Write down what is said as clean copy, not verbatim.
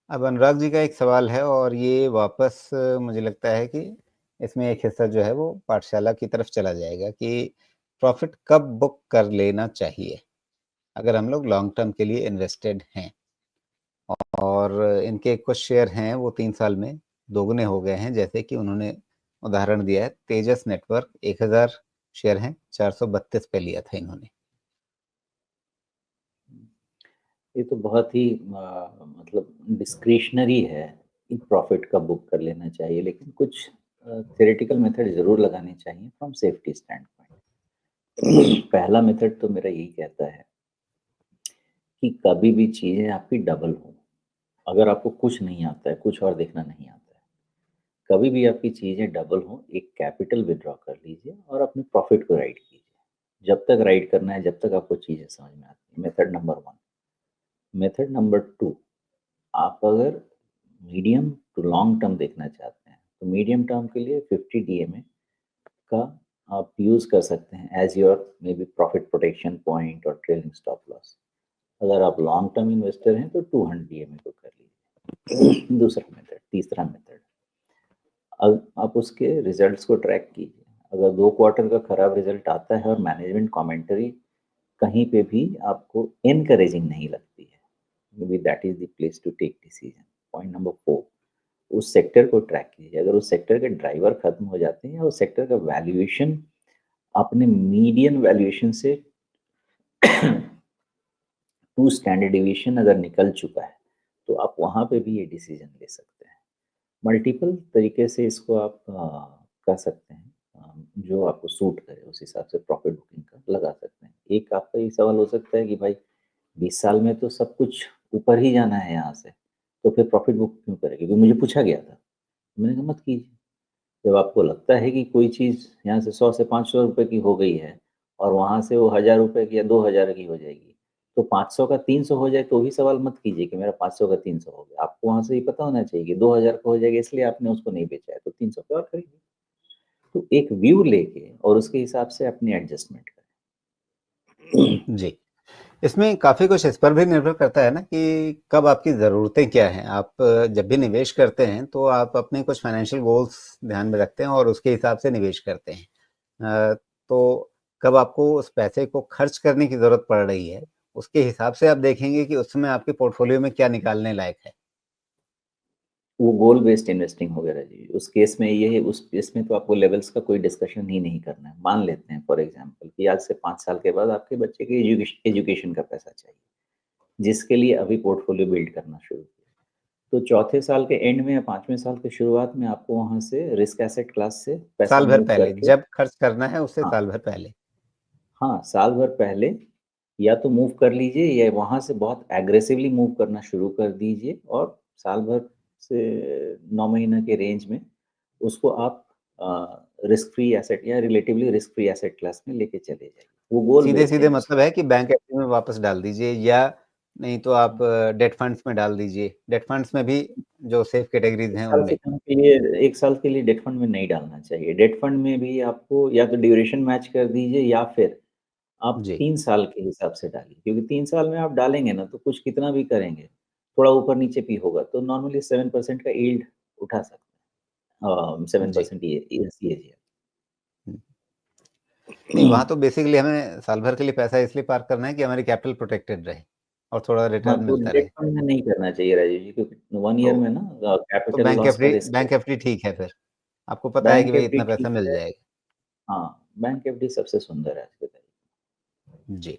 अब अनुराग जी का एक सवाल है और ये वापस मुझे लगता है कि इसमें एक हिस्सा जो है वो पाठशाला की तरफ चला जाएगा कि प्रॉफ़िट कब बुक कर लेना चाहिए, अगर हम लोग लॉन्ग टर्म के लिए इन्वेस्टेड हैं। और इनके कुछ शेयर हैं वो 3 साल में दोगुने हो गए हैं, जैसे कि उन्होंने उदाहरण दिया है तेजस नेटवर्क 1000 शेयर हैं, 432 पे लिया था इन्होंने। ये तो बहुत ही मतलब डिस्क्रिशनरी है कि प्रॉफ़िट कब बुक कर लेना चाहिए, लेकिन कुछ थ्योरेटिकल मेथड ज़रूर लगाने चाहिए फ्रॉम सेफ्टी स्टैंड पॉइंट। पहला मेथड तो मेरा यही कहता है कि कभी भी चीज़ें आपकी डबल हो। अगर आपको कुछ नहीं आता है, कुछ और देखना नहीं आता है, कभी भी आपकी चीज़ें डबल हों, एक कैपिटल विथड्रॉ कर लीजिए और अपने प्रॉफ़िट को राइट कीजिए। जब तक राइट करना है, जब तक आपको चीज़ें समझ में आती हैं। Method number 1। मेथड नंबर 2, आप अगर मीडियम टू लॉन्ग टर्म देखना चाहते हैं, तो मीडियम टर्म के लिए 50 डीएमए का आप यूज़ कर सकते हैं as your may be profit protection point और ट्रेलिंग स्टॉप लॉस। अगर आप लॉन्ग टर्म इन्वेस्टर हैं, तो 200 डीएमए को कर लीजिए। दूसरा मेथड, तीसरा मेथड, अब आप उसके रिज़ल्ट्स को ट्रैक कीजिए। अगर 2 क्वार्टर का खराब रिज़ल्ट आता है और मैनेजमेंट कमेंटरी कहीं पे भी आपको एनकरेजिंग नहीं लगती है, may be that is the place to take decision. Point number 4, उस सेक्टर को ट्रैक कीजिए। अगर उस सेक्टर के ड्राइवर खत्म हो जाते हैं या उस सेक्टर का वैल्यूएशन अपने मीडियन वैल्यूएशन से 2 स्टैंडर्ड डिविएशन अगर निकल चुका है, तो आप वहाँ पे भी ये डिसीज़न ले सकते हैं। मल्टीपल तरीके से इसको आप कर सकते हैं। जो आपको सूट करे उस हिसाब से प्रॉफ़िट बुकिंग का लगा सकते हैं। एक आपका ये सवाल हो सकता है कि भाई 20 साल में तो सब कुछ ऊपर ही जाना है यहाँ से, तो फिर प्रॉफ़िट बुक क्यों करें? क्योंकि मुझे पूछा गया था। मैंने कहा मत कीजिए। जब आपको लगता है कि कोई चीज़ यहाँ से 100 से ₹500 की हो गई है और वहाँ से वो ₹1000 की या 2000 की हो जाएगी, तो 500 का 300 हो जाए तो भी सवाल मत कीजिए कि मेरा 500 का 300 हो गया। आपको वहाँ से ये पता होना चाहिए कि 2000 का हो जाएगा इसलिए आपने उसको नहीं बेचा है, तो 300 पे और खरीदिए। तो एक व्यू लेके और उसके हिसाब से अपनी एडजस्टमेंट करें। जी। इसमें काफ़ी कुछ इस पर भी निर्भर करता है ना कि कब आपकी ज़रूरतें क्या हैं। आप जब भी निवेश करते हैं तो आप अपने कुछ फाइनेंशियल गोल्स ध्यान में रखते हैं और उसके हिसाब से निवेश करते हैं। तो कब आपको उस पैसे को खर्च करने की ज़रूरत पड़ रही है, उसके हिसाब से आप देखेंगे कि उस समय आपके पोर्टफोलियो में क्या निकालने लायक है। वो गोल बेस्ड इन्वेस्टिंग हो गया राजीव जी। उस केस में ये है, उस केस में तो आपको लेवल्स का कोई डिस्कशन ही नहीं करना है। मान लेते हैं फॉर एग्ज़ाम्पल कि आज से 5 साल के बाद आपके बच्चे के एजुकेशन का पैसा चाहिए, जिसके लिए अभी पोर्टफोलियो बिल्ड करना शुरू किया। तो चौथे साल के एंड में या 5वें साल की शुरुआत में आपको वहाँ से रिस्क एसेट क्लास से पैसा साल भर मूव पहले, करके, जब खर्च करना है उससे हाँ, साल भर पहले। हाँ, साल भर पहले या तो मूव कर लीजिए या वहाँ से बहुत एग्रेसिवली मूव करना शुरू कर दीजिए और साल भर से 9 महीने के रेंज में उसको आप रिस्क फ्री एसेट या relatively risk free asset class में लेके चले जाइए। वो गोल बेस्ड सीधे-सीधे मतलब इन्वेस्टमेंट। है कि बैंक एफडी में वापस डाल दीजिए या नहीं तो आप डेट फंड्स में डाल दीजिए। डेट फंड्स में भी जो सेफ कैटेगरीज़ 1 हैं साल के उनमें। काम के लिए 1 साल के लिए डेट फंड में नहीं डालना चाहिए। डेट फंड में भी आपको या तो ड्यूरेशन मैच कर दीजिए या फिर आप जी। 3 साल के हिसाब से डालिए, क्योंकि 3 साल में आप डालेंगे ना तो कुछ कितना भी करेंगे, थोड़ा ऊपर-नीचे भी होगा, तो नॉर्मली 7% का यील्ड उठा सकते हैं। जी। 7% ये सीएजीआर। हुँ। नहीं, वहाँ तो बेसिकली हमें साल भर के लिए पैसा इसलिए पार्क करना है कि हमारी कैपिटल प्रोटेक्टेड रहे और थोड़ा हाँ, रिटर्न तो मिलता डेट रहे। फंड में नहीं करना चाहिए राजीव जी, क्योंकि 1 ईयर तो में ना तो कैपिटल लॉस का रिस्क है। बैंक एफडी ठीक है फिर। आपको पता है कि बैंक भई एफडी इतना पैसा ठीक मिल है। जाएगा। हाँ, बैंक एफडी सबसे सुंदर है आज के टाइम। जी।